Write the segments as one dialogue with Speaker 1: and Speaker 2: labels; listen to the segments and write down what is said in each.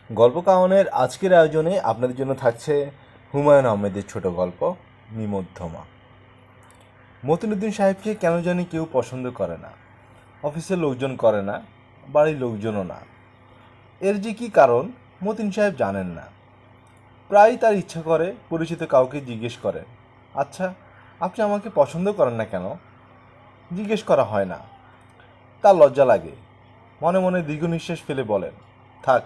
Speaker 1: গল্প কাহনের আজকের আয়োজনে আপনাদের জন্য থাকছে হুমায়ুন আহমেদের ছোট গল্প নিমধ্যমা। মতিনুদ্দিন সাহেবকে কেন জানি কেউ পছন্দ করে না, অফিসের লোকজন করে না, বাড়ির লোকজনও না। এর যে কী কারণ মতিন সাহেব জানেন না। প্রায়ই তার ইচ্ছা করে পরিচিত কাউকে জিজ্ঞেস করেন, আচ্ছা আপনি আমাকে পছন্দ করেন না কেন? জিজ্ঞেস করা হয় না, তার লজ্জা লাগে। মনে মনে দীর্ঘ নিঃশ্বাস ফেলে বলেন, থাক,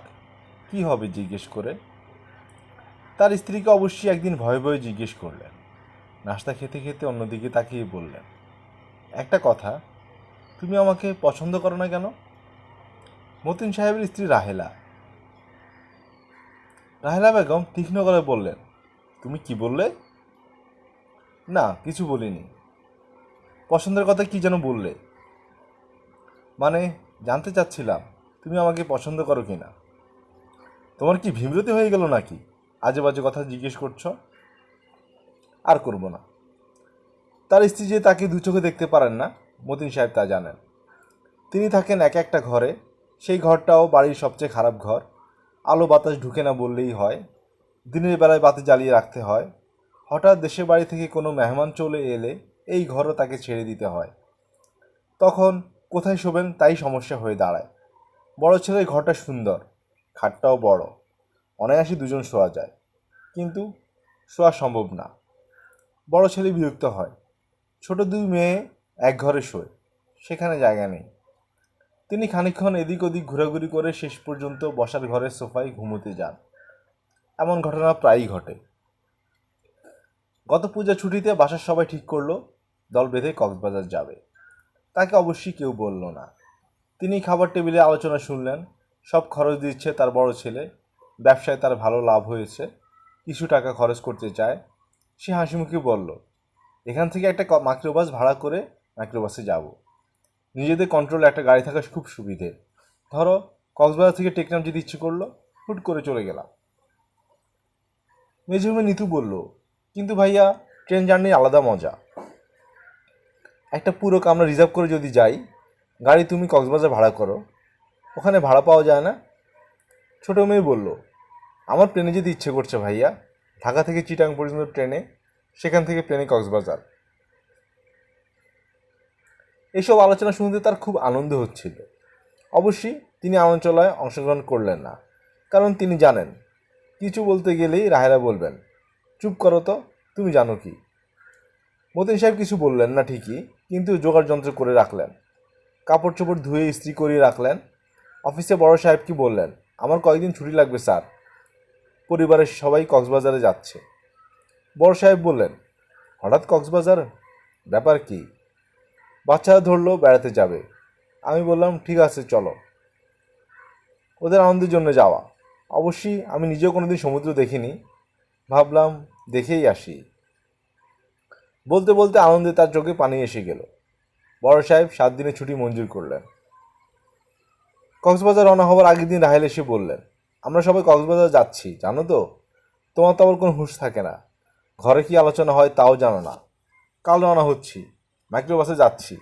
Speaker 1: কী হবে জিজ্ঞেস করে। তার স্ত্রীকে অবশ্যই একদিন ভয়ে ভয়ে জিজ্ঞেস করলেন। নাস্তা খেতে খেতে অন্যদিকে তাকিয়ে বললেন, একটা কথা, তুমি আমাকে পছন্দ করো না কেন? মতিন সাহেবের স্ত্রী রাহেলা রাহেলা বেগম তীক্ষ্ণ করে বললেন, তুমি কি বললে? না, কিছু বলিনি। পছন্দের কথা কি যেন বললে? মানে, জানতে চাচ্ছিলাম তুমি আমাকে পছন্দ করো কি না। তোমার কি বিব্রত হয়ে গেল নাকি আজে বাজে কথা জিজ্ঞেস করছো? আর করব না। তার স্ত্রী যে তাকে দু চোখে দেখতে পারেন না, মতিন সাহেব তা জানেন। তিনি থাকেন এক একটা ঘরে, সেই ঘরটাও বাড়ির সবচেয়ে খারাপ ঘর। আলো বাতাস ঢুকে না বললেই হয়। দিনের বেলায় বাতি জ্বালিয়ে রাখতে হয়। হঠাৎ দেশের বাড়ি থেকে কোনো মেহমান চলে এলে এই ঘরও তাকে ছেড়ে দিতে হয়। তখন কোথায় শোবেন তাই সমস্যা হয়ে দাঁড়ায়। বড় ছেলের ঘরটা সুন্দর, খাটটাও বড়, অনায়াসে দুজন শোয়া যায়, কিন্তু শোয়া সম্ভব না। বড় ছেলে বিরক্ত হয়। ছোট দুই মেয়ে এক ঘরে শোয়, সেখানে জায়গা নেই। তিনি খানিকক্ষণ এদিক ওদিক ঘোরাঘুরি করে শেষ পর্যন্ত বসার ঘরের সোফায় ঘুমোতে যান। এমন ঘটনা প্রায়ই ঘটে। গত পূজা ছুটিতে বাসার সবাই ঠিক করলো দল বেঁধে কক্সবাজার যাবে। তাকে অবশ্যই কেউ বলল না। তিনি খাবার টেবিলে আলোচনা শুনলেন। সব খরচ দিচ্ছে তার বড় ছেলে, ব্যবসায় তার ভালো লাভ হয়েছে, কিছু টাকা খরচ করতে চায়। সে হাসিমুখে বলল, এখান থেকে একটা মাইক্রোবাস ভাড়া করে মাইক্রোবাসে যাব। নিজেদের কন্ট্রোলে একটা গাড়ি থাকা খুব সুবিধে। ধরো কক্সবাজার থেকে টেকনাফ যেতে ইচ্ছে করলো, হুট করে চলে গেলাম। মেজুমে নিতু বলল, কিন্তু ভাইয়া, ট্রেন জার্নি আলাদা মজা। একটা পুরো কামরা রিজার্ভ করে যদি যাই, গাড়ি তুমি কক্সবাজার ভাড়া করো, ওখানে ভাড়া পাওয়া যায় না। ছোটো মেয়ে বলল, আমার প্লেনে যেতে ইচ্ছে করছে ভাইয়া, ঢাকা থেকে চিটাং পর্যন্ত ট্রেনে, সেখান থেকে প্লেনে কক্সবাজার। এসব আলোচনা শুনতে তার খুব আনন্দ হচ্ছিল। অবশ্যই তিনি আলোচনায় অংশগ্রহণ করলেন না, কারণ তিনি জানেন কিছু বলতে গেলেই রাহেলা বলবেন, চুপ করো তো, তুমি জানো কি। মতিন সাহেব কিছু বললেন না ঠিকই, কিন্তু জোগাড় যন্ত্র করে রাখলেন। কাপড় চোপড় ধুয়ে ইস্ত্রি করিয়ে রাখলেন। অফিসে বড় সাহেব কি বললেন, আমার কয়েকদিন ছুটি লাগবে স্যার, পরিবারের সবাই কক্সবাজারে যাচ্ছে। বড় সাহেব বললেন, হঠাৎ কক্সবাজার, ব্যাপার কি? বাচ্চারা ধরলো বেড়াতে যাবে। আমি বললাম, ঠিক আছে চলো, ওদের আনন্দের জন্য যাওয়া। অবশ্যই আমি নিজেও কোনোদিন সমুদ্র দেখিনি, ভাবলাম দেখেই আসি। বলতে বলতে আনন্দে তার চোখে পানি এসে গেল। বড় সাহেব 7 দিনের ছুটি মঞ্জুর করলেন। কক্সবাজার রওনা হওয়ার আগের দিন রাহেল এসে বললেন, আমরা সবাই কক্সবাজার যাচ্ছি, জানো তো? তোমার তো আবার কোনো হুঁশ থাকে না, ঘরে কি আলোচনা হয় তাও জানো না। কাল রওনা হচ্ছি, মাইক্রোবাসে যাচ্ছি,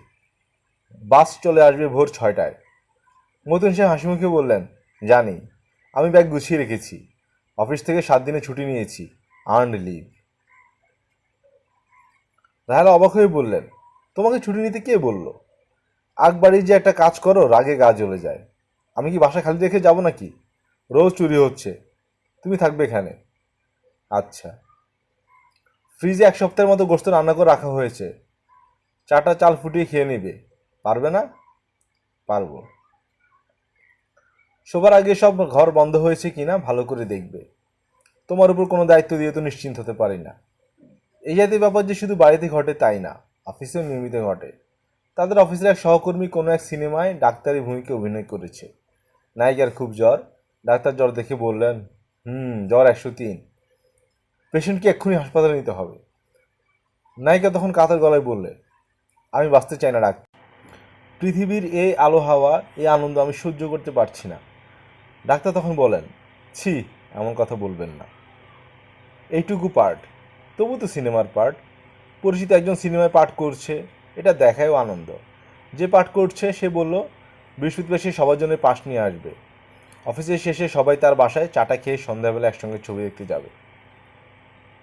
Speaker 1: বাস চলে আসবে ভোর 6টায়। মতিন সাহেব হাসিমুখে বললেন, জানি, আমি ব্যাগ গুছিয়ে রেখেছি, অফিস থেকে 7 দিনের ছুটি নিয়েছি, আর্নড লিভ। রাহেলা অবাক হয়ে বললেন, তোমাকে ছুটি নিতে কে বলল? আগবাড়ি যে একটা কাজ করো, রাগে গা জ্বলে যায়। আমি কি বাসা খালি রেখে যাব নাকি? রোজ চুরি হচ্ছে, তুমি থাকবে এখানে। আচ্ছা। ফ্রিজে 1 সপ্তাহের মতো গোস্ত রান্না করে রাখা হয়েছে, 4টা চাল ফুটিয়ে খেয়ে নেবে, পারবে না? পারবো। শোবার আগে সব ঘর বন্ধ হয়েছে কিনা ভালো করে দেখবে। তোমার উপর কোনো দায়িত্ব দিয়ে তো নিশ্চিন্ত হতে পারি না। এই জাতীয় ব্যাপার যে শুধু বাড়িতে ঘটে তাই না, অফিসেও নিয়মিত ঘটে। তাদের অফিসের এক সহকর্মী কোনো এক সিনেমায় ডাক্তারি ভূমিকা অভিনয় করেছে। নায়িকার খুব জ্বর, ডাক্তার জ্বর দেখে বললেন, জ্বর 103, পেশেন্টকে এক্ষুনি হাসপাতালে নিতে হবে। নায়িকা তখন কাতর গলায় বললে, আমি বাঁচতে চাই না ডাক্তার, পৃথিবীর এই আলো হাওয়া, এই আনন্দ আমি সহ্য করতে পারছি না। ডাক্তার তখন বলেন, ছি, এমন কথা বলবেন না, এইটুকু পার্ট, তবু তো সিনেমার পার্ট। পরিচিত একজন সিনেমায় পাঠ করছে, এটা দেখায়ও আনন্দ। যে পাঠ করছে সে বলল, বৃহস্পতিবার সে সবার জন্য পাশ নিয়ে আসবে। অফিসের শেষে সবাই তার বাসায় চাটা খেয়ে সন্ধ্যাবেলা একসঙ্গে ছবি দেখতে যাবে।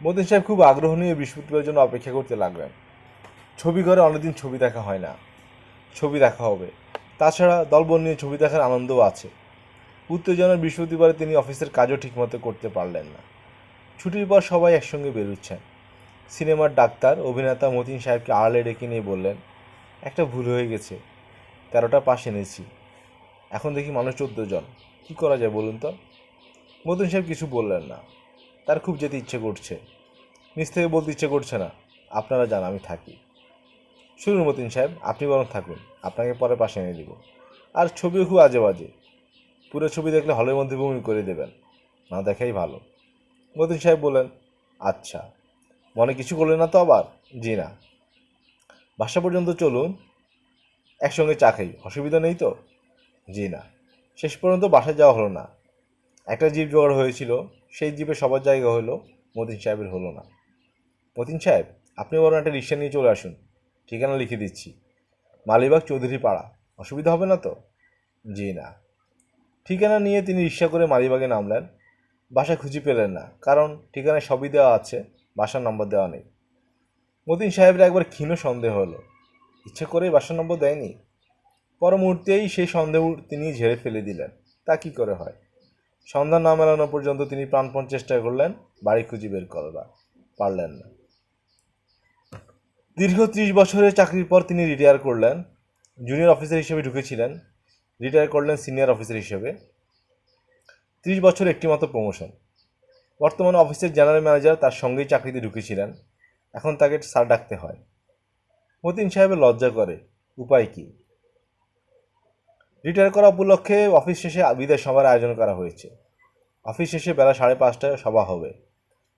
Speaker 1: মতিন সাহেব খুব আগ্রহ নিয়ে বৃহস্পতিবারের জন্য অপেক্ষা করতে লাগলেন। ছবি ঘরে অনেকদিন ছবি দেখা হয় না, ছবি দেখা হবে। তাছাড়া দলবল নিয়ে ছবি দেখার আনন্দও আছে। উত্তেজনার বৃহস্পতিবারে তিনি অফিসের কাজও ঠিকমতো করতে পারলেন না। ছুটির পর সবাই একসঙ্গে বেরোচ্ছেন। সিনেমার ডাক্তার অভিনেতা মতিন সাহেবকে আড়ালে ডেকে নিয়ে বললেন, একটা ভুল হয়ে গেছে, 13টা পাস এনেছি, এখন দেখি মানুষ 14 জন, কী করা যায় বলুন তো? মতিন সাহেব কিছু বললেন না। তার খুব যেতে ইচ্ছে করছে, নিজ থেকে বলতে ইচ্ছে করছে না, আপনারা যান, আমি থাকি। শুনুন মতিন সাহেব, আপনি বরং থাকুন, আপনাকে পরে পাশে এনে দিব। আর ছবিও খুব আজে বাজে, পুরো ছবি দেখলে হলের মধ্যে বমি করে দেবেন, না দেখাই ভালো। মতিন সাহেব বললেন, আচ্ছা, মনে কিছু করলেন না তো আবার? জি না। বাসা পর্যন্ত চলুন, একসঙ্গে চা খাই, অসুবিধা নেই তো? জি না। শেষ পর্যন্ত বাসায় যাওয়া হলো না। একটা জিপ জোগাড় হয়েছিল, সেই জিপে সবার জায়গা হলো, মতিন সাহেবের হলো না। মতিন সাহেব, আপনি বরং একটা রিক্সা নিয়ে চলে আসুন, ঠিকানা লিখে দিচ্ছি, মালিবাগ চৌধুরী পাড়া, অসুবিধা হবে না তো? জি না। ঠিকানা নিয়ে তিনি রিক্সা করে মালিবাগে নামলেন। বাসা খুঁজে পেলেন না, কারণ ঠিকানায় সবই দেওয়া আছে, বাসার নম্বর দেওয়া নেই। মতিন সাহেবের একবার ক্ষীণ সন্দেহ হলো, ইচ্ছে করেই বাসার নম্বর দেয়নি। পর মুহূর্তেই সেই সন্দেহ তিনি ঝেড়ে ফেলে দিলেন। তা কী করে হয়? সন্ধান না মেলানো পর্যন্ত তিনি প্রাণপণ চেষ্টা করলেন বাড়ি খুঁজে বের করবার, পারলেন না। দীর্ঘ 30 বছরের চাকরির পর তিনি রিটায়ার করলেন। জুনিয়র অফিসার হিসেবে ঢুকেছিলেন, রিটায়ার করলেন সিনিয়র অফিসার হিসেবে। 30 বছর একটিমাত্র প্রমোশন। বর্তমানে অফিসের জেনারেল ম্যানেজার তার সঙ্গেই চাকরিতে ঢুকেছিলেন, এখন তাকে স্যার ডাকতে হয়। মতিন সাহেবের লজ্জা করে, উপায় কি? রিটায়ার করা উপলক্ষে অফিস শেষে বিদায় সভার আয়োজন করা হয়েছে। অফিস শেষে বেলা 5:30টায় সভা হবে।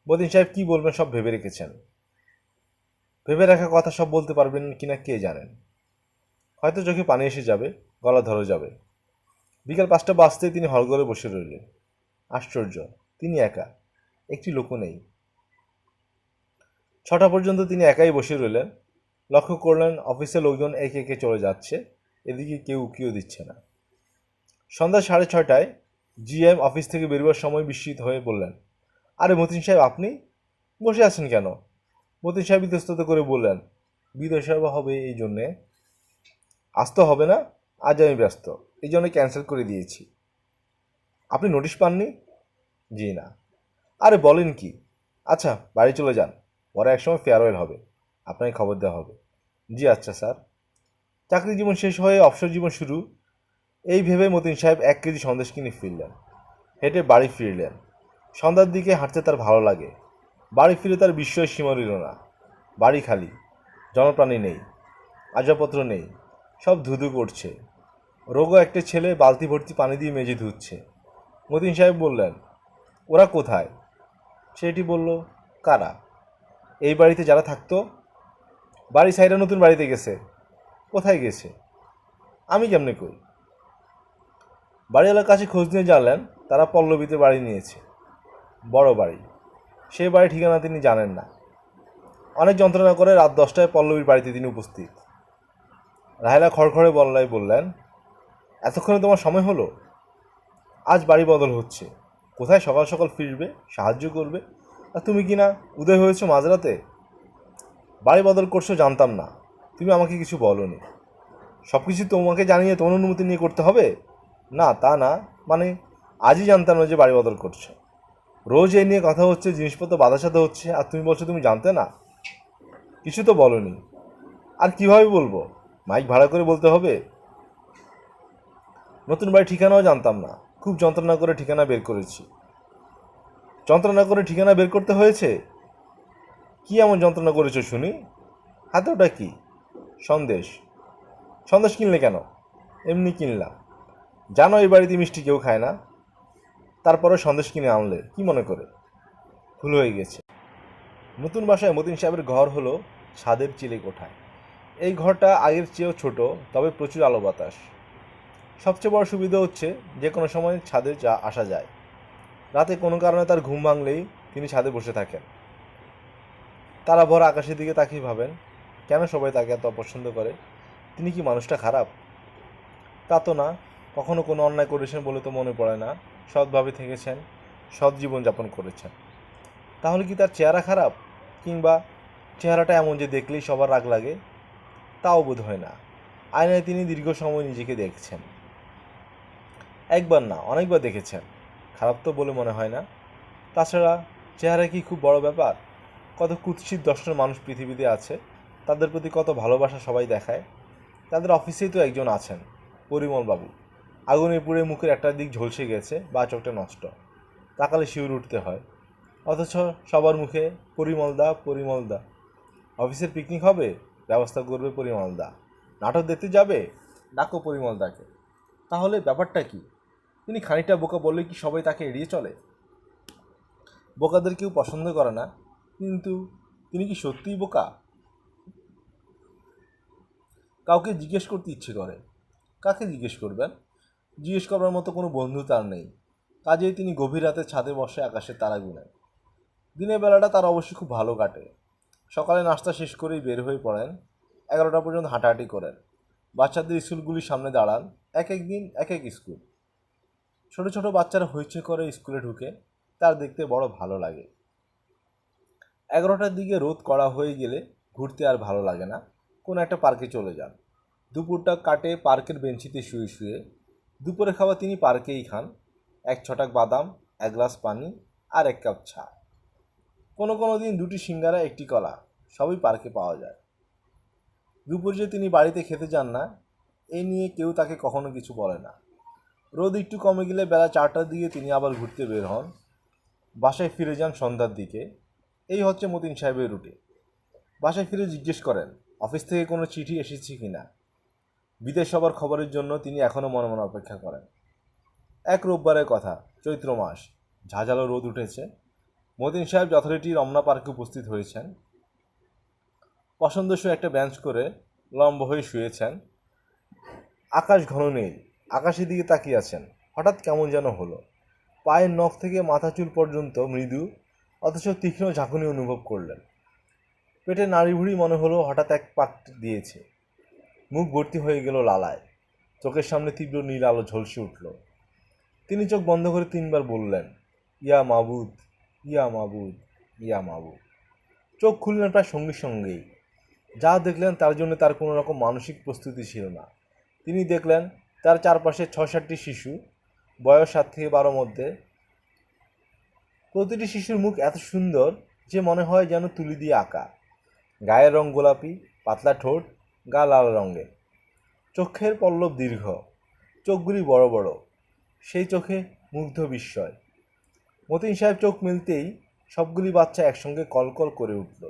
Speaker 1: মতিন সাহেব কী বলবেন সব ভেবে রেখেছেন। ভেবে রাখা কথা সব বলতে পারবেন কিনা কে জানেন। হয়তো চোখে পানি এসে যাবে, গলা ধরে যাবে। বিকাল 5টা বাজতেই তিনি হলঘরে বসে রইলেন। আশ্চর্য, তিনি একা, একটি লোকও নেই। 6টা পর্যন্ত তিনি একাই বসে রইলেন। লক্ষ্য করলেন অফিসের লোকজন একে একে চলে যাচ্ছে, এদিকে কেউ উকিও দিচ্ছে না। সন্ধ্যা 6:30টায় জিএম অফিস থেকে বেরোবার সময় বিস্মিত হয়ে বললেন, আরে মতিন সাহেব, আপনি বসে আছেন কেন? মতিন সাহেব ইতস্তত করে বললেন, বিদায় সভা হবে এই জন্যে। আজ তো হবে না, আজ আমি ব্যস্ত, এই জন্য ক্যান্সেল করে দিয়েছি। আপনি নোটিশ পাননি? জি না। আরে বলেন কি? আচ্ছা, বাড়ি চলে যান, পরে একসময় ফেয়ারওয়েল হবে, আপনাকে খবর দেওয়া হবে। জি আচ্ছা স্যার। চাকরি জীবন শেষ হয়ে অবসর জীবন শুরু, এই ভেবে মতিন সাহেব 1 কেজি সন্দেশ কিনে ফিরলেন। হেঁটে বাড়ি ফিরলেন। সন্ধ্যার দিকে হাঁটতে তার ভালো লাগে। বাড়ি ফিরে তার বিস্ময়ের সীমা রইল না। বাড়ি খালি, জনপ্রাণী নেই, আসবাবপত্র নেই, সব ধুধু করছে। রোগও একটা ছেলে বালতি ভর্তি পানি দিয়ে মেজে ধুচ্ছে। মতিন সাহেব বললেন, ওরা কোথায়? সেটি বলল, কারা? এই বাড়িতে যারা থাকতো। বাড়ি সাইডে নতুন বাড়িতে গেছে। কোথায় গেছে? আমি কেমনে কই? বাড়িওয়ালার কাছে খোঁজ নিয়ে জানলেন তারা পল্লবীতে বাড়ি নিয়েছে, বড় বাড়ি। সেই বাড়ি ঠিকানা তিনি জানেন না। অনেক যন্ত্রণা করে রাত 10টায় পল্লবীর বাড়িতে তিনি উপস্থিত। রাহেলা খড়খড়ে বললাই বললেন, এতক্ষণে তোমার সময় হলো? আজ বাড়ি বদল হচ্ছে, কোথায় সকাল সকাল ফিরবে, সাহায্য করবে, আর তুমি কি না উদয় হয়েছো মাঝরাতে? বাড়ি বদল করছো জানতাম না, তুমি আমাকে কিছু বলোনি। সব কিছু তোমাকে জানিয়ে তোমার অনুমতি নিয়ে করতে হবে? না তা না, মানে আজই জানতাম না যে বাড়ি বদল করছো। রোজ এই নিয়ে কথা হচ্ছে, জিনিসপত্র বাধা সাধা হচ্ছে, আর তুমি বলছো তুমি জানতে না। কিছু তো বলোনি। আর কিভাবে বলবো? মাইক ভাড়া করে বলতে হবে? নতুন বাড়ির ঠিকানাও জানতাম না, খুব যন্ত্রণা করে ঠিকানা বের করেছি। যন্ত্রণা করে ঠিকানা বের করতে হয়েছে? কি এমন যন্ত্রণা করেছো শুনি? হাতে ওটা কি? সন্দেশ। সন্দেশ কিনলে কেন? এমনি কিনলাম। জানো এই বাড়িতে মিষ্টি কেউ খায় না, তারপরে সন্দেশ কিনে আনলে কি মনে করে? ভুল হয়ে গেছে। নতুন বাসায় মতিন সাহেবের ঘর হলো ছাদের চিলে কোঠায়। এই ঘরটা আগের চেয়েও ছোট, তবে প্রচুর আলো বাতাস। সবচেয়ে বড় সুবিধা হচ্ছে যে কোনো সময় ছাদে আসা যায়। রাতে কোনো কারণে তার ঘুম ভাঙলেই তিনি ছাদে বসে থাকেন। তারা ভরা আকাশের দিকে তাকিয়ে ভাবেন, কেন সবাই তাকে এত অপছন্দ করে? তিনি কি মানুষটা খারাপ? তা তো না, কখনো কোনো অন্যায় করেছেন বলে তো মনে পড়ে না। সৎভাবে থেকেছেন, সৎ জীবনযাপন করেছেন। তাহলে কি তার চেহারা খারাপ, কিংবা চেহারাটা এমন যে দেখলেই সবার রাগ লাগে? তাও বোধ হয় না। আয়নায় তিনি দীর্ঘ সময় নিজেকে দেখছেন। একবার না, অনেকবার দেখেছেন। খারাপ তো বলে মনে হয় না। তাছাড়া চেহারা কি খুব বড় ব্যাপার? কত কুৎসিত দর্শনের মানুষ পৃথিবীতে আছে, তাদের প্রতি কত ভালোবাসা সবাই দেখায়। তাদের অফিসেই তো একজন আছেন, পরিমলবাবু। আগুনে পুড়ে মুখের একটা দিক ঝলসে গেছে বা চোখটা নষ্ট, তাকালে শিউর উঠতে হয়। অথচ সবার মুখে পরিমলদা, পরিমলদা। অফিসের পিকনিক হবে, ব্যবস্থা করবে পরিমলদা। নাটক দেখতে যাবে, ডাকো পরিমলদাকে। তাহলে ব্যাপারটা কি? তিনি খানিকটা বোকা বললে কি সবাই তাকে এড়িয়ে চলে? বোকাদের কেউ পছন্দ করে না, কিন্তু তিনি কি সত্যিই বোকা? কাউকে জিজ্ঞেস করতে ইচ্ছে করে। কাকে জিজ্ঞেস করবেন? জিজ্ঞেস করবার মতো কোনো বন্ধু তার নেই। কাজেই তিনি গভীর রাতে ছাদে বসে আকাশের তারা গুনেন। দিনের বেলাটা তার অবশ্যই খুব ভালো কাটে। সকালে নাস্তা শেষ করেই বের হয়ে পড়েন, 11টা পর্যন্ত হাঁটাহাঁটি করেন। বাচ্চাদের স্কুলগুলির সামনে দাঁড়ান, এক এক দিন এক এক স্কুল। ছোট ছোট বাচ্চারা হইচই করে স্কুলে ঢুকে, তার দেখতে বড় ভালো লাগে। 11টার দিকে রোদ কড়া হয়ে গেলে ঘুরতে আর ভালো লাগে না, কোনো একটা পার্কে চলে যান। দুপুরটা কাটে পার্কের বেঞ্চিতে শুয়ে শুয়ে। দুপুরে খাবার তিনি পার্কেই খান। এক ছটাক বাদাম, এক গ্লাস পানি আর এক কাপ চা। কোনো কোনো দিন 2টি সিঙ্গারা, একটি কলা, সবই পার্কে পাওয়া যায়। দুপুর যে তিনি বাড়িতে খেতে যান না, এ নিয়ে কেউ তাকে কখনো কিছু বলে না। রোদ একটু কমে গেলে বেলা 4টার দিকে তিনি আবার ঘুরতে বের হন। বাসায় ফিরে যান সন্ধ্যার দিকে। এই হচ্ছে মতিন সাহেবের রুটিন। বাসায় ফিরে জিজ্ঞেস করেন অফিস থেকে কোনো চিঠি এসেছে কিনা। বিদেশ সবার খবরের জন্য তিনি এখনও মনে মনে অপেক্ষা করেন। এক রোববারের কথা, চৈত্র মাস, ঝাঁঝালো রোদ উঠেছে। মতিন সাহেব যথারীতি রমনা পার্কে উপস্থিত হয়েছেন। পছন্দসই একটা বেঞ্চ করে লম্ব হয়ে শুয়েছেন। আকাশ ঘন নীল, আকাশের দিকে তাকিয়ে আছেন। হঠাৎ কেমন যেন হলো। পায়ের নখ থেকে মাথা চুল পর্যন্ত মৃদু অথচ তীক্ষ্ণ ঝাঁকুনি অনুভব করলেন। পেটে নাড়িভুড়ি মনে হলো হঠাৎ এক পাক দিয়েছে। মুখ ভর্তি হয়ে গেল লালায়। চোখের সামনে তীব্র নীল আলো ঝলসে উঠল। তিনি চোখ বন্ধ করে 3বার বললেন, ইয়া মাবুদ, ইয়া মাবুদ, ইয়া মাবুদ। চোখ খুললেন প্রায় সঙ্গে সঙ্গেই। যা দেখলেন তার জন্য তার কোনো রকম মানসিক প্রস্তুতি ছিল না। তিনি দেখলেন তার চারপাশে 6-7টি শিশু, বয়স 7 থেকে 12 মধ্যে। প্রতিটি শিশুর মুখ এত সুন্দর যে মনে হয় যেন তুলি দিয়ে আঁকা। গায়ের রং গোলাপি, পাতলা ঠোঁট, গা লাল রঙের। চোখের পল্লব দীর্ঘ, চোখগুলি বড় বড়। সেই চোখে মুগ্ধ বিস্ময়। মতিন সাহেব চোখ মেলতেই সবগুলি বাচ্চা একসঙ্গে কলকল করে উঠল।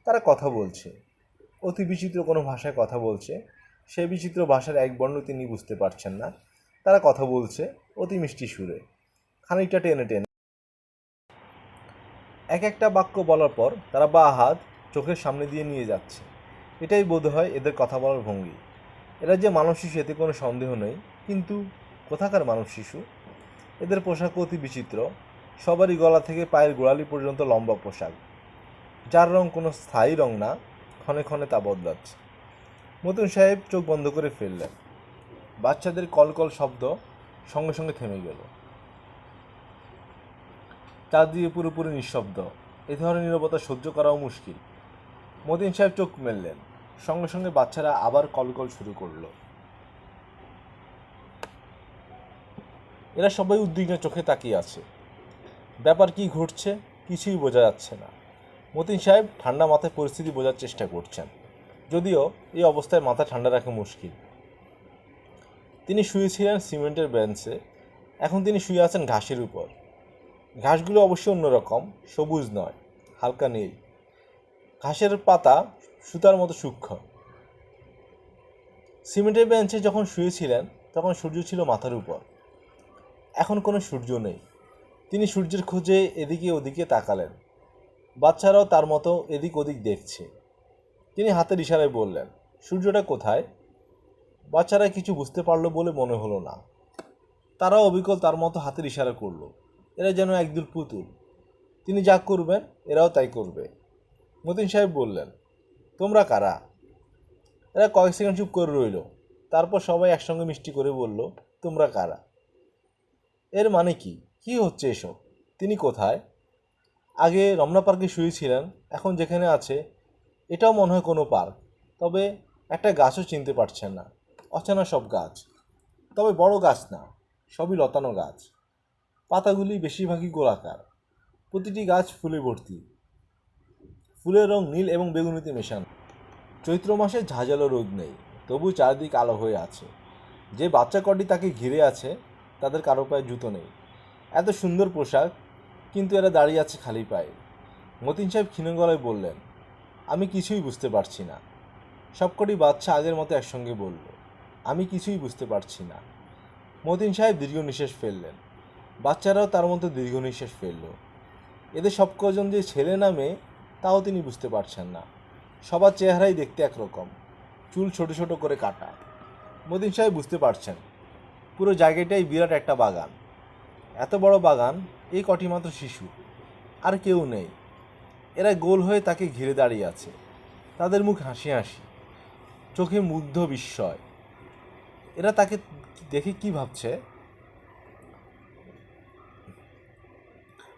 Speaker 1: তারা কথা বলছে, অতি বিচিত্র কোনো ভাষায় কথা বলছে। সেই বিচিত্র ভাষার এক বর্ণ তিনি বুঝতে পারছেন না। তারা কথা বলছে অতি মিষ্টি সুরে, খানিকটা টেনে টেনে। এক একটা বাক্য বলার পর তারা বাঁ হাত চোখের সামনে দিয়ে নিয়ে যাচ্ছে। এটাই বোধ হয় এদের কথা বলার ভঙ্গি। এরা যে মানব শিশু এতে কোনো সন্দেহ নেই, কিন্তু কোথাকার মানব শিশু? এদের পোশাক অতি বিচিত্র। সবারই গলা থেকে পায়ের গোড়ালি পর্যন্ত লম্বা পোশাক, যার রং কোনো স্থায়ী রং না, ক্ষণে ক্ষণে তা বদলাচ্ছে। মতিন সাহেব চোখ বন্ধ করে ফেললেন। বাচ্চাদের কলকল শব্দ সঙ্গে সঙ্গে থেমে গেল। চারদিকে পুরোপুরি নিঃশব্দ। এ ধরনের নীরবতা সহ্য করাও মুশকিল। মতিন সাহেব চোখ মেললেন। সঙ্গে সঙ্গে বাচ্চারা আবার কলকল শুরু করলো। এরা সবাই উদ্বিগ্ন চোখে তাকিয়ে আছে। ব্যাপার কি ঘটছে কিছুই বোঝা যাচ্ছে না। মতিন সাহেব ঠান্ডা মাথায় পরিস্থিতি বোঝার চেষ্টা করছেন, যদিও এই অবস্থায় মাথা ঠান্ডা রাখা মুশকিল। তিনি শুয়েছিলেন সিমেন্টের বেঞ্চে, এখন তিনি শুয়ে আছেন ঘাসের উপর। ঘাসগুলো অবশ্য অন্যরকম, সবুজ নয়, হালকা নীল। ঘাসের পাতা সুতার মতো সূক্ষ্ম। সিমেন্টের বেঞ্চে যখন শুয়েছিলেন তখন সূর্য ছিল মাথার উপর। এখন কোনো সূর্য নেই। তিনি সূর্যের খোঁজে এদিকে ওদিকে তাকালেন। বাচ্চারাও তার মতো এদিক ওদিক দেখছে। তিনি হাতের ইশারায় বললেন, সূর্যটা কোথায়? বাচ্চারা কিছু বুঝতে পারল বলে মনে হলো না। তারাও অবিকল তার মতো হাতের ইশারা করলো। এরা যেন একদল পুতুল। তিনি যা করবেন এরাও তাই করবে। মতিন সাহেব বললেন, তোমরা কারা? এরা কয়েক সেকেন্ড চুপ করে রইল। তারপর সবাই একসঙ্গে মিষ্টি করে বলল, তোমরা কারা? এর মানে কি? কি হচ্ছে এসব? তিনি কোথায়? আগে রমনা পার্কে শুয়েছিলেন, এখন যেখানে আছে এটাও মনে হয় কোনো পার্ক, তবে একটা গাছও চিনতে পারছেন না। অচেনা সব গাছ, তবে বড় গাছ না, সবই লতানো গাছ। পাতাগুলি বেশিরভাগই গোলাকার, প্রতিটি গাছ ফুলে ভর্তি। ফুলের রং নীল এবং বেগুনিতে মেশানো। চৈত্র মাসে ঝাঁঝালো রোদ নেই, তবু চারদিক আলো হয়ে আছে। যে বাচ্চা কটি তাকে ঘিরে আছে তাদের কারো পায়ে জুতো নেই। এত সুন্দর পোশাক, কিন্তু এরা দাঁড়িয়ে আছে খালি পায়ে। মতিন সাহেব ক্ষীণ গলায় বললেন, আমি কিছুই বুঝতে পারছি না। সবকটি বাচ্চা আগের মতো একসঙ্গে বলল, আমি কিছুই বুঝতে পারছি না। মতিন সাহেব দীর্ঘ নিঃশ্বাস ফেললেন। বাচ্চারাও তার মতো দীর্ঘ নিঃশ্বাস ফেলল। এদের সব কজন যে ছেলে না মেয়ে তাও তিনি বুঝতে পারছেন না। সবার চেহারাই দেখতে একরকম, চুল ছোট ছোট করে কাটা। মতিন সাহেব বুঝতে পারছেন পুরো জায়গাটাই বিরাট একটা বাগান। এত বড় বাগান, এই কটি মাত্র শিশু, আর কেউ নেই। এরা গোল হয়ে তাকে ঘিরে দাঁড়িয়ে আছে। তাদের মুখ হাসি হাসি, চোখে মুগ্ধ বিস্ময়। এরা তাকে দেখে কি ভাবছে?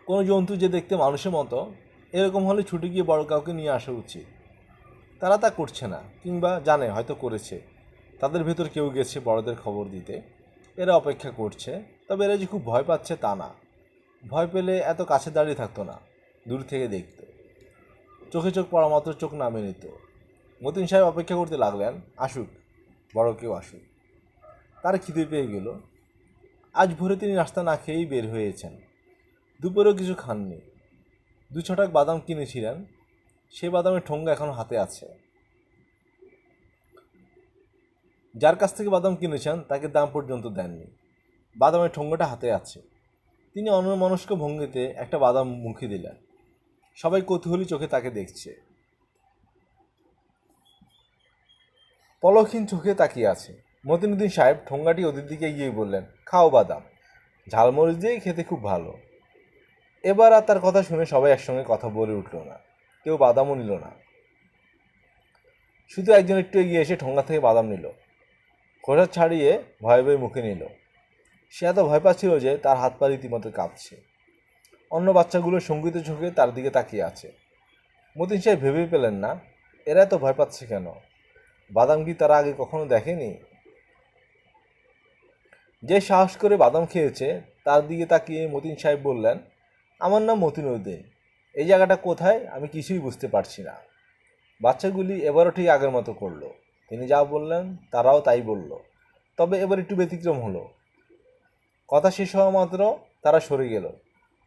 Speaker 1: কোনো জন্তু যে দেখতে মানুষের মতো, এরকম হলে ছুটে গিয়ে বড় কাউকে নিয়ে আসা উচিত। তারা তা করছে না, কিংবা জানে হয়তো করেছে। তাদের ভেতর কেউ গেছে বড়দের খবর দিতে। এরা অপেক্ষা করছে, তবে এরা যে খুব ভয় পাচ্ছে তা না। ভয় পেলে এত কাছে দাঁড়িয়ে থাকতো না, দূর থেকে দেখত। চোখে চোখ পড়া মাত্র চোখ নামিয়ে নিত। মতিন সাহেব অপেক্ষা করতে লাগলেন, আসুক, বড় কেউ আসুক। তার খিদে পেয়ে গেল। আজ ভোরে তিনি নাস্তা না খেয়েই বের হয়েছেন। দুপুরেও কিছু খাননি। 2 ছটাক বাদাম কিনেছিলেন, সে বাদামের ঠোঙ্গা এখনো হাতে আছে। যার কাছ থেকে বাদাম কিনেছেন তাকে দাম পর্যন্ত দেননি, বাদামের ঠোঙ্গাটা হাতে আছে। তিনি অন্যমনস্ক ভঙ্গিতে একটা বাদাম মুখে দিলেন। সবাই কৌতূহলী চোখে তাকে দেখছে, পলকহীন চোখে তাকিয়ে আছে। মতিনুদ্দিন সাহেব ঠোঙ্গাটি ওদের দিকে গিয়ে বললেন, খাও বাদাম, ঝালমরিচ দিয়ে খেতে খুব ভালো। এবার আর তার কথা শুনে সবাই একসঙ্গে কথা বলে উঠল না, কেউ বাদামও নিল না। শুধু একজন একটু এগিয়ে এসে ঠোঙ্গা থেকে বাদাম নিল, খোসা ছাড়িয়ে ভয়ে ভয়ে মুখে নিল। সে এত ভয় পাচ্ছিল যে তার হাত পা রীতিমতো কাঁপছে। অন্য বাচ্চাগুলো শঙ্কিত চোখে তার দিকে তাকিয়ে আছে। মতিন সাহেব ভেবে পেলেন না, এরা এত ভয় পাচ্ছে কেন? বাদাম কি তারা আগে কখনো দেখেনি? যে সাহস করে বাদাম খেয়েছে তার দিকে তাকিয়ে মতিন সাহেব বললেন, আমার নাম মতিনুদ্দিন। এই জায়গাটা কোথায় আমি কিছুই বুঝতে পারছি না। বাচ্চাগুলি এবারও ঠিক আগের মতো করলো। তিনি যা বললেন তারাও তাই বলল, তবে এবার একটু ব্যতিক্রম হলো। কথা শেষ হওয়া মাত্র তারা সরে গেল,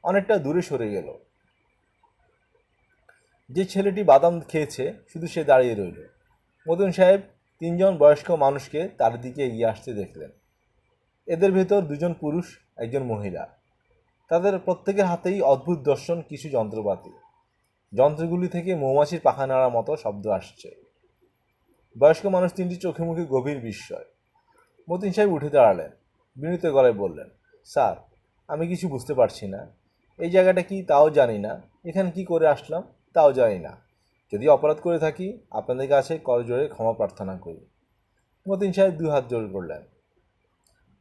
Speaker 1: অনেকটা দূরে সরে গেল। যে ছেলেটি বাদাম খেয়েছে শুধু সে দাঁড়িয়ে রইল। মতিন সাহেব 3জন বয়স্ক মানুষকে তার দিকে এগিয়ে আসতে দেখলেন। এদের ভেতর 2জন পুরুষ, 1জন মহিলা। তাদের প্রত্যেকের হাতেই অদ্ভুত দর্শন কিছু যন্ত্রপাতি। যন্ত্রগুলি থেকে মৌমাছির পাখা নাড়ার মতো শব্দ আসছে। বয়স্ক মানুষ 3টি চোখে মুখে গভীর বিস্ময়। মতিন সাহেব উঠে দাঁড়ালেন, বিনীত গলায় বললেন, স্যার, আমি কিছু বুঝতে পারছি না। এই জায়গাটা কি তাও জানি না, এখানে কি করে আসলাম তাও জানি না। যদি অপরাধ করে থাকি আপনাদের কাছে করজোড়ে ক্ষমা প্রার্থনা করি। মতিন সাহেব 2 হাত জোর করলেন।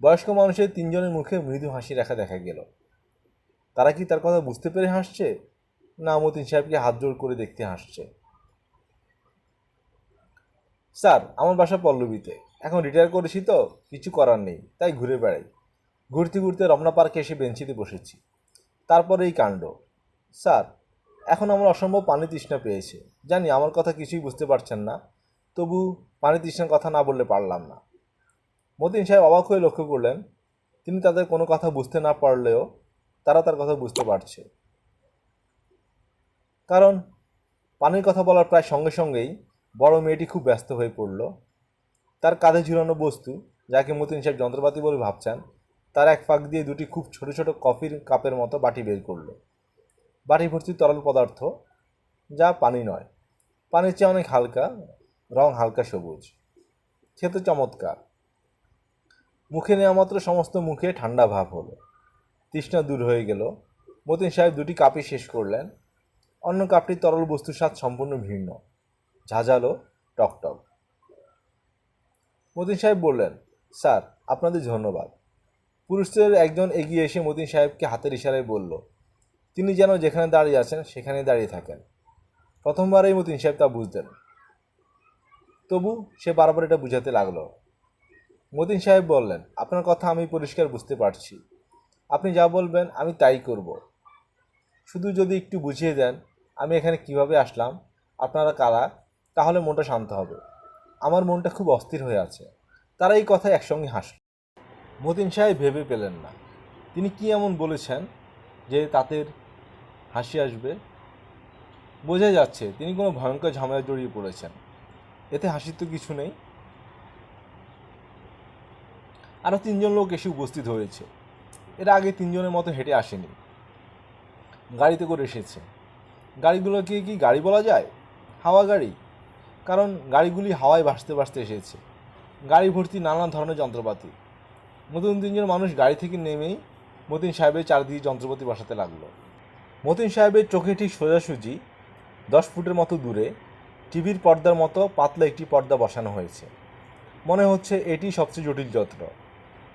Speaker 1: বয়স্ক মানুষের 3জনের মুখে মৃদু হাসি রেখা দেখা গেল। তারা কি তার কথা বুঝতে পেরে হাসছে, না মতিন সাহেবকে হাত জোর করে দেখতে হাসছে? স্যার, আমার বাসা পল্লবীতে। এখন রিটায়ার করেছি তো কিছু করার নেই, তাই ঘুরে বেড়াই। ঘুরতে ঘুরতে রমনা পার্কে এসে বেঞ্চিতে বসেছি, তারপরে এই কাণ্ড। স্যার, এখন আমার অসম্ভব পানি তৃষ্ণা পেয়েছে। জানি আমার কথা কিছুই বুঝতে পারছেন না, তবু পানি তৃষ্ণার কথা না বললে পারলাম না। মতিন সাহেব অবাক হয়ে লক্ষ্য করলেন, তিনি তাদের কোনো কথা বুঝতে না পারলেও তারা তার কথা বুঝতে পারছে। কারণ পানির কথা বলার প্রায় সঙ্গে সঙ্গেই বড় মেয়েটি খুব ব্যস্ত হয়ে পড়ল। তার কাঁধে ঝুলানো বস্তু, যাকে মতিন সাহেব যন্ত্রপাতি বলে ভাবছেন, তার এক ফাঁক দিয়ে 2টি খুব ছোট ছোট কফির কাপের মতো বাটি বের করল। বাটি ভর্তি তরল পদার্থ, যা পানি নয়, পানির চেয়ে অনেক হালকা, রং হালকা সবুজ, খেতে চমৎকার। মুখে নেওয়া মাত্র সমস্ত মুখে ঠান্ডা ভাব হলো, তৃষ্ণা দূর হয়ে গেল। মতিন সাহেব 2টি কাপই শেষ করলেন। অন্য কাপটির তরল বস্তুর স্বাদ সম্পূর্ণ ভিন্ন, ঝাঁঝালো, টকটক। মতিন সাহেব বললেন, স্যার, আপনাদের ধন্যবাদ। পুরুষদের একজন এগিয়ে এসে মতিন সাহেবকে হাতের ইশারায় বলল তিনি যেন যেখানে দাঁড়িয়ে আছেন সেখানে দাঁড়িয়ে থাকেন। প্রথমবারেই মতিন সাহেব তা বুঝলেন, তবু সে বারবার এটা বুঝাতে লাগলো। মতিন সাহেব বললেন, আপনার কথা আমি পরিষ্কার বুঝতে পারছি, আপনি যা বলবেন আমি তাই করব। শুধু যদি একটু বুঝিয়ে দেন আমি এখানে কিভাবে আসলাম, আপনারা কারা, তাহলে মনটা শান্ত হবে। আমার মনটা খুব অস্থির হয়ে আছে। তারা এই কথায় একসঙ্গে হাসল। মতিন সাহেব ভেবে পেলেন না তিনি কি এমন বলেছেন যে তাদের হাসি আসবে। বোঝা যাচ্ছে তিনি কোনো ভয়ঙ্কর ঝামেলায় জড়িয়ে পড়েছেন। এতে হাসির তো কিছু নেই। আরও তিনজন লোক এসে উপস্থিত হয়েছে। এর আগে তিনজনের মতো হেঁটে আসেনি, গাড়িতে করে এসেছে। গাড়িগুলোকে কি গাড়ি বলা যায়? হাওয়া গাড়ি, কারণ গাড়িগুলি হাওয়ায় ভাসতে ভাসতে এসেছে। গাড়ি ভর্তি নানা ধরনের যন্ত্রপাতি। নতুন তিনজন মানুষ গাড়ি থেকে নেমেই মতিন সাহেবের চারদিকে যন্ত্রপাতি বসাতে লাগলো। মতিন সাহেবের চোখে ঠিক সোজাসুজি 10 ফুটের মতো দূরে টিভির পর্দার মতো পাতলা একটি পর্দা বসানো হয়েছে। মনে হচ্ছে এটি সবচেয়ে জটিল যন্ত্র,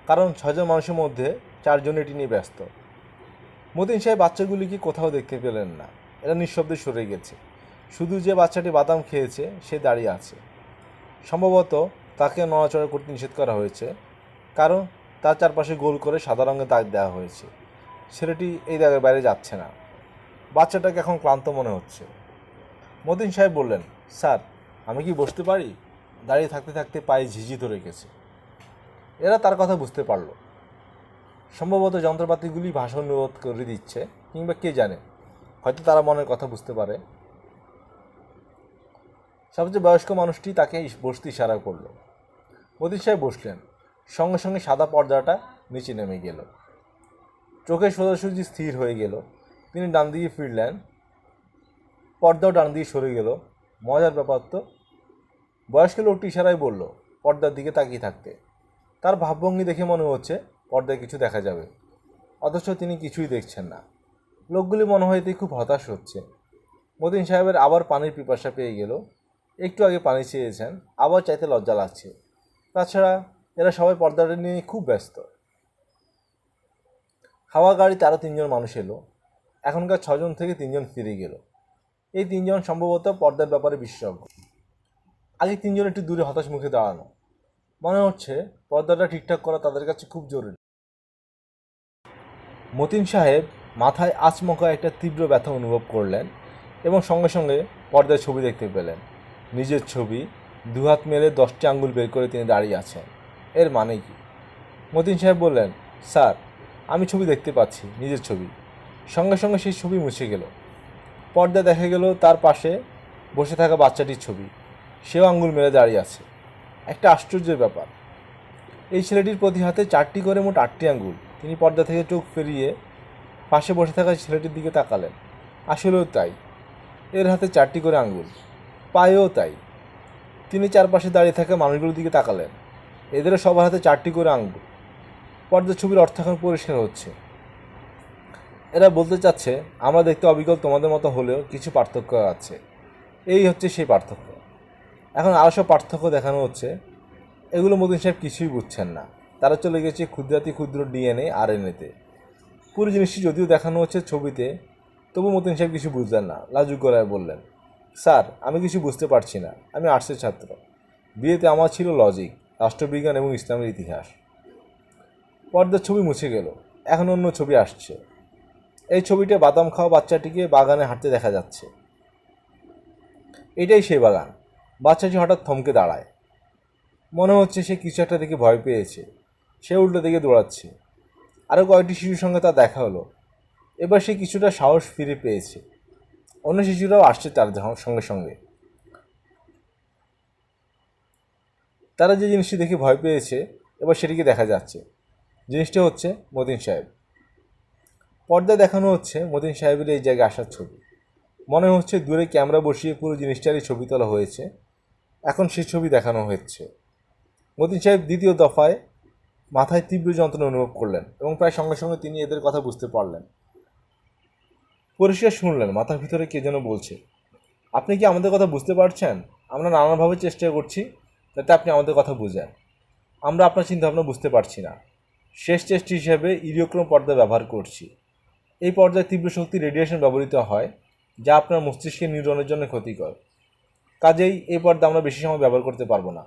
Speaker 1: কারণ 6 জন মানুষের মধ্যে 4 জন এটি নিয়ে ব্যস্ত। মতিন সাহেব বাচ্চাগুলিকে কোথাও দেখতে পেলেন না, এরা নিঃশব্দে সরে গেছে। শুধু যে বাচ্চাটি বাদাম খেয়েছে সে দাঁড়িয়ে আছে। সম্ভবত তাকে নড়াচড়া করতে নিষেধ করা হয়েছে, কারণ তার চারপাশে গোল করে সাদা রঙের দাগ দেওয়া হয়েছে। ছেলেটি এই দাগের বাইরে যাচ্ছে না। বাচ্চাটাকে এখন ক্লান্ত মনে হচ্ছে। মতিন সাহেব বললেন, স্যার আমি কি বসতে পারি? দাঁড়িয়ে থাকতে থাকতে পায়ে ঝিঝি ধরে গেছে। এরা তার কথা বুঝতে পারল। সম্ভবত যন্ত্রপাতিগুলি ভাষা অনুরোধ করে দিচ্ছে, কিংবা কে জানে, হয়তো তারা মনের কথা বুঝতে পারে। সবচেয়ে বয়স্ক মানুষটি তাকে বসতে ইশারা করল। মতিন সাহেব বসলেন। সঙ্গে সঙ্গে সাদা পর্দাটা নিচে নেমে গেল। চোখে সোজাসুজি স্থির হয়ে গেল। তিনি ডান দিকে ফিরলেন, পর্দাও ডান দিকে সরে গেল। মজার ব্যাপার তো। বয়স্ক লোকটি ইশারায় বলল পর্দার দিকে তাকিয়ে থাকতে। তার ভাবভঙ্গি দেখে মনে হচ্ছে পর্দায় কিছু দেখা যাবে, অথচ তিনি কিছুই দেখছেন না। লোকগুলি মনে হয় এতে খুব হতাশ হচ্ছে। মতিন সাহেবের আবার পানির পিপাসা পেয়ে গেল। একটু আগে পানি চেয়েছেন, আবার চাইতে লজ্জা লাগছে। তাছাড়া এরা সবাই পর্দাটা নিয়ে খুব ব্যস্ত। হাওয়া গাড়িতে আরও 3 জন মানুষ এলো। এখনকার 6 জন থেকে 3 জন ফিরে গেল। এই 3 জন সম্ভবত পর্দার ব্যাপারে বিশেষজ্ঞ। আগে 3 জন একটু দূরে হতাশ মুখে দাঁড়ানো। মনে হচ্ছে পর্দাটা ঠিকঠাক করা তাদের কাছে খুব জরুরি। মতিন সাহেব মাথায় আচমকা একটা তীব্র ব্যথা অনুভব করলেন এবং সঙ্গে সঙ্গে পর্দায় ছবি দেখতে পেলেন। নিজের ছবি। 2 হাত মেলে 10টি আঙ্গুল বের করে তিনি দাঁড়িয়ে আছেন। এর মানে কি? মতিন সাহেব বললেন, স্যার আমি ছবি দেখতে পাচ্ছি, নিজের ছবি। সঙ্গে সঙ্গে সেই ছবি মুছে গেল। পর্দা দেখা গেল তার পাশে বসে থাকা বাচ্চাটির ছবি। সেও আঙ্গুল মেলে দাঁড়িয়ে আছে। একটা আশ্চর্যের ব্যাপার, এই ছেলেটির প্রতি হাতে 4টি করে মোট 8টি আঙ্গুল। তিনি পর্দা থেকে চোখ ফিরিয়ে পাশে বসে থাকা ছেলেটির দিকে তাকালেন। আসলেও তাই, এর হাতে 4টি করে আঙ্গুল। পায়েও তাই। তিনি চারপাশে দাঁড়িয়ে থাকা মানুষগুলোর দিকে তাকালেন। এদেরও সবার হাতে 4টি করে আঙ্গুল। পর্দার ছবির অর্থ এখন পরিষ্কার হচ্ছে। এরা বলতে চাচ্ছে আমরা দেখতে অবিকল তোমাদের মতো হলেও কিছু পার্থক্য আছে। এই হচ্ছে সেই পার্থক্য। এখন আরও সব পার্থক্য দেখানো হচ্ছে। এগুলো মতিন সাহেব কিছুই বুঝছেন না। তারা চলে গেছে ক্ষুদ্রাতি ক্ষুদ্র ডিএনএ আরএনএতে। পুরো জিনিসটি যদিও দেখানো হচ্ছে ছবিতে, তবু মতিন সাহেব কিছু বুঝলেন না। লাজুক গলায় বললেন, স্যার আমি কিছু বুঝতে পারছি না। আমি আর্টসের ছাত্র। বিয়েতে আমার ছিল লজিক, রাষ্ট্রবিজ্ঞান এবং ইসলামের ইতিহাস। পর্দার ছবি মুছে গেল। এখন অন্য ছবি আসছে। এই ছবিতে বাদাম খাওয়া বাচ্চাটিকে বাগানে হাঁটতে দেখা যাচ্ছে। এটাই সেই বাগান। বাচ্চাটি হঠাৎ থমকে দাঁড়ায়। মনে হচ্ছে সে কিছু একটা দেখে ভয় পেয়েছে। সে উল্টো দিকে দৌড়াচ্ছে। আরও কয়েকটি শিশুর সঙ্গে তার দেখা হলো। এবার সে কিছুটা সাহস ফিরে পেয়েছে। অন্য শিশুরাও আসছে তার সঙ্গে সঙ্গে। তারা যে জিনিসটি দেখে ভয় পেয়েছে এবার সেটিকে দেখা যাচ্ছে। জিনিসটা হচ্ছে মতিন সাহেব। পর্দায় দেখানো হচ্ছে মতিন সাহেবের এই জায়গায় আসার ছবি। মনে হচ্ছে দূরে ক্যামেরা বসিয়ে পুরো জিনিসটারই ছবি তোলা হয়েছে। এখন সেই ছবি দেখানো হচ্ছে। মতিন সাহেব দ্বিতীয় দফায় মাথায় তীব্র যন্ত্রণা অনুভব করলেন এবং প্রায় সঙ্গে সঙ্গে তিনি এদের কথা বুঝতে পারলেন। পরিষ্কার শুনলেন মাথার ভিতরে কে যেন বলছে, আপনি কি আমাদের কথা বুঝতে পারছেন? আমরা নানানভাবে চেষ্টা করছি যাতে আপনি আমাদের কথা বুঝেন। আমরা আপনার চিন্তাভাবনা বুঝতে পারছি না। শেষ টেস্ট হিসেবে ইরিওক্রোম পর্দা ব্যবহার করছি। এই পর্দায় তীব্র শক্তি রেডিয়েশন ব্যবহৃত হয়, যা আপনার মস্তিষ্কের নিউরনের জন্য ক্ষতিকর। কাজেই এই পর্দা আমরা বেশি সময় ব্যবহার করতে পারবো না।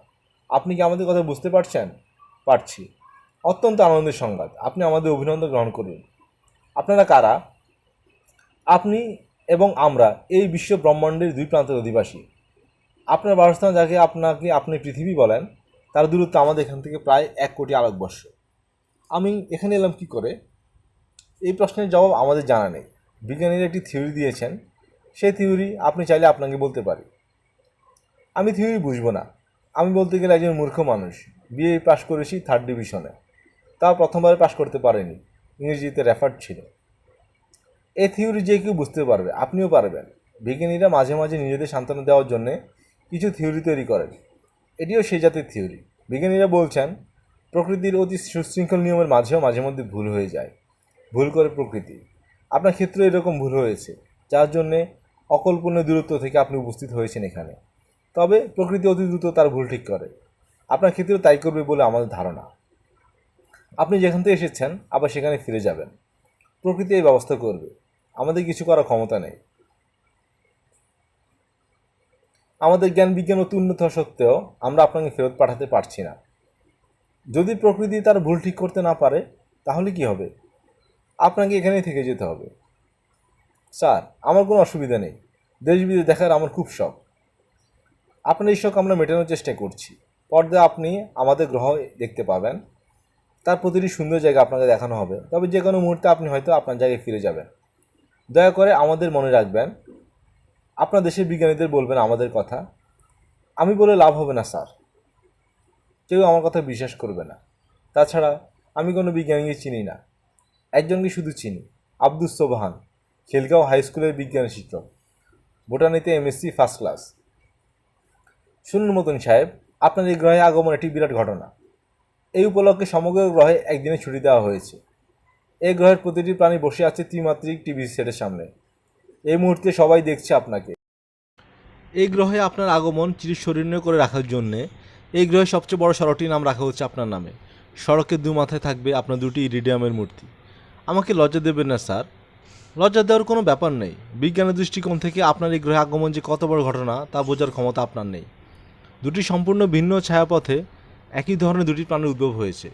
Speaker 1: আপনি কি আমাদের কথা বুঝতে পারছেন? পারছি। অত্যন্ত আনন্দের সংবাদ। আপনি আমাদের অভিনন্দন গ্রহণ করুন। আপনারা কারা? আপনি এবং আমরা এই বিশ্ব ব্রহ্মাণ্ডের দুই প্রান্তের অধিবাসী। আপনার বাসস্থান, যাকে আপনি পৃথিবী বলেন, তার দূরত্ব আমাদের এখান থেকে প্রায় 1 কোটি আলোকবর্ষ। আমি এখানে এলাম কি করে? এই প্রশ্নের জবাব আমাদের জানা নেই। বিজ্ঞানীরা একটি থিওরি দিয়েছেন, সেই থিওরি আপনি চাইলে আপনাকে বলতে পারি। আমি থিওরি বুঝবো না। আমি বলতে গেলে একজন মূর্খ মানুষ। বিএ পাশ করেছি 3rd ডিভিশনে, তাও প্রথমবারে পাশ করতে পারেনি, ইংরেজিতে রেফার্ড ছিল। এই থিওরি যে কেউ বুঝতে পারবে, আপনিও পারবেন। বিজ্ঞানীরা মাঝে মাঝে নিজেদের সান্ত্বনা দেওয়ার জন্য কিছু থিওরি তৈরি করেন। এটিও সেই জাতের থিওরি। বিজ্ঞানীরা বলছেন, প্রকৃতির অতি সুশৃঙ্খল নিয়মের মাঝেও মাঝে মধ্যে ভুল হয়ে যায়। ভুল করে প্রকৃতি। আপনার ক্ষেত্রে এরকম ভুল হয়েছে, যার জন্যে অকল্পনীয় দূরত্ব থেকে আপনি উপস্থিত হয়েছেন এখানে। তবে প্রকৃতি অতি দ্রুত তার ভুল ঠিক করে। আপনার ক্ষেত্রেও তাই করবে বলে আমাদের ধারণা। আপনি যেখান থেকে এসেছেন আবার সেখানে ফিরে যাবেন। প্রকৃতি এই ব্যবস্থা করবে। আমাদের কিছু করার ক্ষমতা নেই। আমাদের জ্ঞান বিজ্ঞান অতি উন্নত হওয়া সত্ত্বেও আমরা আপনাকে ফেরত পাঠাতে পারছি না। যদি প্রকৃতি তার ভুল ঠিক করতে না পারে, তাহলে কি হবে? আপনাকে এখানেই থেকে যেতে হবে। স্যার, আমার কোনো অসুবিধা নেই। দেশ বিদেশ দেখার আমার খুব শখ। আপনার এই শখ আমরা মেটানোর চেষ্টা করছি। পর্দায় আপনি আমাদের গ্রহ দেখতে পাবেন। তার প্রতিটি সুন্দর জায়গা আপনাকে দেখানো হবে। তবে যে কোনো মুহূর্তে আপনি হয়তো আপনার জায়গায় ফিরে যাবেন। দয়া করে আমাদের মনে রাখবেন। আপনার দেশের বিজ্ঞানীদের বলবেন আমাদের কথা। আমি বলে লাভ হবে না স্যার। কেউ আমার কথা বিশ্বাস করবে না। তাছাড়া আমি কোনো বিজ্ঞানীকে চিনি না। একজনকে শুধু চিনি, আব্দুস সোবহান, খিলগাঁও হাই স্কুলের বিজ্ঞান শিক্ষক, বোটানিতে এমএসসি ফার্স্ট ক্লাস। শুনুন মতন সাহেব, আপনার এই গ্রহে আগমন একটি বিরাট ঘটনা। এই উপলক্ষে সমগ্র গ্রহে একদিনে ছুটি দেওয়া হয়েছে। এই গ্রহের প্রতিটি প্রাণী বসে আছে ত্রিমাত্রিক টিভি সেটের সামনে। এই মুহূর্তে সবাই দেখছে আপনাকে। এই গ্রহে আপনার আগমন চিরস্মরণীয় করে রাখার জন্যে এই গ্রহের সবচেয়ে বড় সড়কটির নাম রাখা হচ্ছে আপনার নামে। সড়কের মাথায় থাকবে আপনার 2টি ইরিডিয়ামের মূর্তি। আমাকে লজ্জা দেবেন না স্যার। লজ্জা দেওয়ার কোনো ব্যাপার নেই। বিজ্ঞানের দৃষ্টিকোণ থেকে আপনার এই গ্রহে আগমন যে কত বড় ঘটনা তা বোঝার ক্ষমতা আপনার নেই। 2টি সম্পূর্ণ ভিন্ন ছায়াপথে একই ধরনের 2টি প্রাণীর উদ্ভব হয়েছে।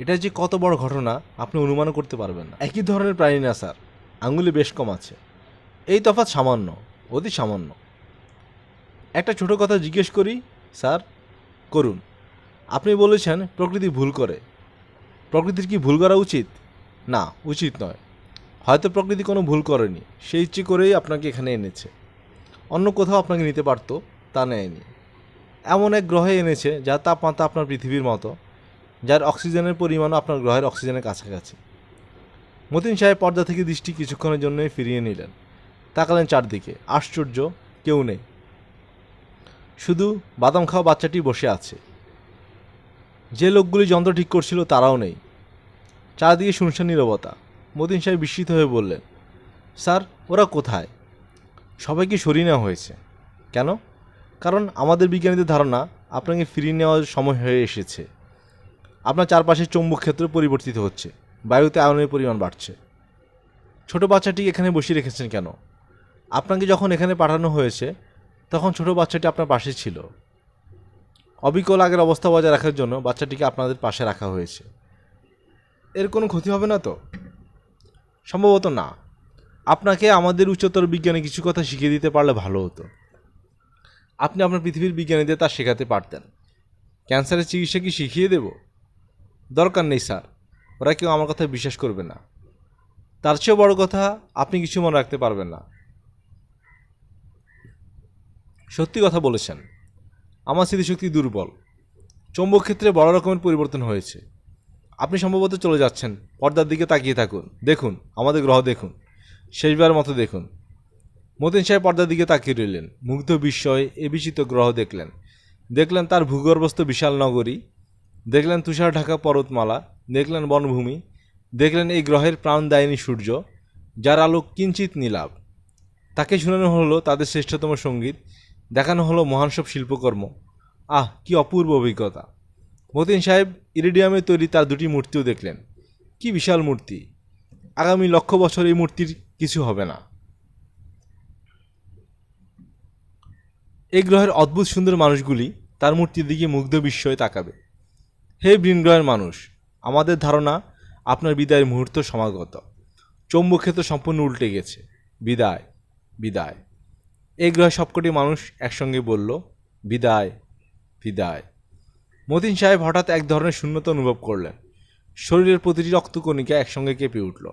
Speaker 1: এটা যে কত বড় ঘটনা আপনি অনুমানও করতে পারবেন না। একই ধরনের প্রাণী না স্যার, আঙুলে বেশ কম আছে। এই তফাৎ সামান্য, অতি সামান্য। একটা ছোট কথা জিজ্ঞেস করি স্যার? করুন। আপনি বলেছেন প্রকৃতি ভুল করে। প্রকৃতির কি ভুল করা উচিত? না, উচিত নয়। হয়তো প্রকৃতি কোনো ভুল করেনি, সে ইচ্ছে করেই আপনাকে এখানে এনেছে। অন্য কোথাও আপনাকে নিতে পারত, তা নেয়নি। এমন এক গ্রহে এনেছে যার তাপমাত্রা আপনার পৃথিবীর মতো, যার অক্সিজেনের পরিমাণও আপনার গ্রহের অক্সিজেনের কাছাকাছি। মতিন সাহেব পর্দা থেকে দৃষ্টি কিছুক্ষণের জন্যই ফিরিয়ে নিলেন। তাকালেন চারদিকে। আশ্চর্য, কেউ নেই। শুধু বাদাম খাওয়া বাচ্চাটি বসে আছে। যে লোকগুলি যন্ত্র ঠিক করছিল তারাও নেই। চারদিকে শুনশান নীরবতা। মতিন সাহেব বিস্মিত হয়ে বললেন, স্যার, ওরা কোথায়? সবাইকে সরিয়ে নেওয়া হয়েছে। কেন? কারণ আমাদের বিজ্ঞানীদের ধারণা আপনাকে ফিরিয়ে নেওয়ার সময় হয়ে এসেছে। আপনার চারপাশের চৌম্বক ক্ষেত্র পরিবর্তিত হচ্ছে, বায়ুতে আয়নের পরিমাণ বাড়ছে। ছোট বাচ্চাটি এখানে বসিয়ে রেখেছেন কেন? আপনাকে যখন এখানে পাঠানো হয়েছে তখন ছোট বাচ্চাটি আপনার পাশে ছিল। অবিকল আগের অবস্থা বজায় রাখার জন্য বাচ্চাটিকে আপনাদের পাশে রাখা হয়েছে। এর কোনো ক্ষতি হবে না তো? সম্ভবত না। আপনাকে আমাদের উচ্চতর বিজ্ঞানে কিছু কথা শিখিয়ে দিতে পারলে ভালো হতো। আপনি আপনার পৃথিবীর বিজ্ঞানীদের তা শেখাতে পারতেন। ক্যান্সারের চিকিৎসা কি শিখিয়ে দেব? দরকার নেই স্যার, ওরা কেউ আমার কথা বিশ্বাস করবে না। তার চেয়েও বড় কথা, আপনি কিছু মনে রাখতে পারবেন না। সত্যি কথা বলেছেন। আমার স্মৃতিশক্তি দুর্বল। চৌম্বক ক্ষেত্রে বড় রকমের পরিবর্তন হয়েছে। আপনি সম্ভবত চলে যাচ্ছেন। পর্দার দিকে তাকিয়ে থাকুন। দেখুন, আমাদের গ্রহ দেখুন। শেষবার মতো দেখুন। মতিন সাহেব পর্দার দিকে তাকিয়ে রইলেন। মুগ্ধ বিস্ময়ে এ বিচিত্র গ্রহ দেখলেন। দেখলেন তার ভূগর্ভস্থ বিশাল নগরী। দেখলেন তুষার ঢাকা পর্বতমালা। দেখলেন বনভূমি। দেখলেন এই গ্রহের প্রাণদায়িনী সূর্য, যার আলো কিঞ্চিত নীলাভ। তাকে শোনানো হলো তাদের শ্রেষ্ঠতম সঙ্গীত। দেখানো হলো মহান সব শিল্পকর্ম। আহ, কি অপূর্ব অভিজ্ঞতা! মতিন সাহেব ইরিডিয়ামে তৈরি তার দুটি মূর্তিও দেখলেন। কি বিশাল মূর্তি! আগামী লক্ষ বছর এই মূর্তির কিছু হবে না। এই গ্রহের অদ্ভুত সুন্দর মানুষগুলি তার মূর্তির দিকে মুগ্ধ বিস্ময়ে তাকাবে। হে ভিনগ্রহের মানুষ, আমাদের ধারণা আপনার বিদায়ের মুহূর্ত সমাগত। চৌম্বক ক্ষেত্র সম্পূর্ণ উল্টে গেছে। বিদায়, বিদায়। এই গ্রহের সবকটি মানুষ একসঙ্গে বলল, বিদায়, বিদায়। মতিন সাহেব হঠাৎ এক ধরনের শূন্যতা অনুভব করলেন। শরীরের প্রতিটি রক্তকণিকা একসঙ্গে কেঁপে উঠল।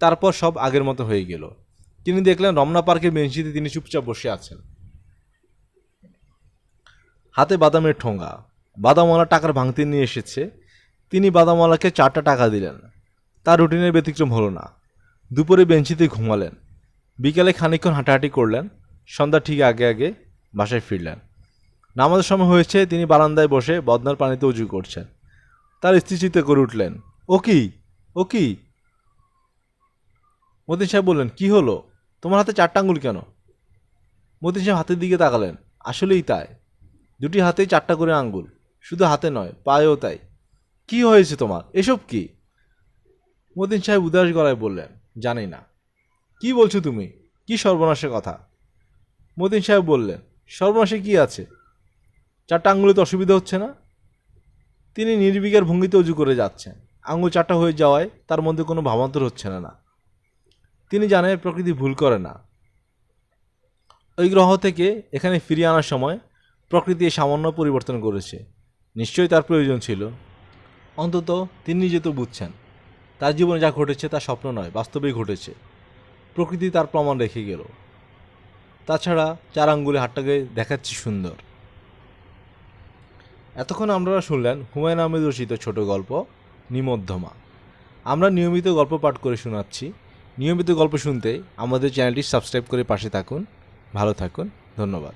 Speaker 1: তারপর সব আগের মতো হয়ে গেল। তিনি দেখলেন রমনা পার্কের বেঞ্চিতে তিনি চুপচাপ বসে আছেন। হাতে বাদামের ঠোঙা। বাদামওয়ালা টাকার ভাঙতি নিয়ে এসেছে। তিনি বাদামওয়ালাকে 4টা টাকা দিলেন। তার রুটিনের ব্যতিক্রম হলো না। দুপুরে বেঞ্চিতে ঘুমালেন। বিকালে খানিকক্ষণ হাঁটাহাঁটি করলেন। সন্ধ্যা ঠিক আগে আগে বাসায় ফিরলেন। নামাজের সময় হয়েছে। তিনি বারান্দায় বসে বদনার পানিতে উজু করছেন। তার স্ত্রী চিন্তা করে উঠলেন, ও কি, ও কি? মতিন সাহেব বললেন, কি হলো? তোমার হাতে 4টা আঙুল কেন? মতিন সাহেব হাতের দিকে তাকালেন। আসলেই তাই, দুটি হাতেই 4টা করে আঙ্গুল। শুধু হাতে নয়, পায়েও তাই। কি হয়েছে তোমার? এসব কি? মতিন সাহেব উদাস গলায় বললেন, জানি না। কি বলছো তুমি? কি সর্বনাশের কথা? মতিন সাহেব বললেন, সর্বনাশে কি আছে? 4টা আঙ্গুলে তো অসুবিধা হচ্ছে না। তিনি নির্বিকার ভঙ্গিতে উজু করে যাচ্ছেন। আঙুল 4টা হয়ে যাওয়ায় তার মধ্যে কোনো ভাবান্তর হচ্ছে না। তিনি জানেন প্রকৃতি ভুল করে না। ওই গ্রহ থেকে এখানে ফিরিয়ে আনার সময় প্রকৃতি সামান্য পরিবর্তন করেছে। নিশ্চয়ই তার প্রয়োজন ছিল। অন্তত তিনি নিজে তো বুঝছেন, তার জীবনে যা ঘটেছে তা স্বপ্ন নয়, বাস্তবেই ঘটেছে। প্রকৃতি তার প্রমাণ রেখে গেল। তাছাড়া 4 আঙ্গুলে হাতটাকে দেখাচ্ছে সুন্দর। এতক্ষণ আপনারা শুনলেন হুমায়ুন আহমেদ রচিত ছোট গল্প নিমধ্যমা। আমরা নিয়মিত গল্প পাঠ করে শোনাচ্ছি। নিয়মিত গল্প শুনতে আমাদের চ্যানেলটি সাবস্ক্রাইব করে পাশে থাকুন। ভালো থাকুন। ধন্যবাদ।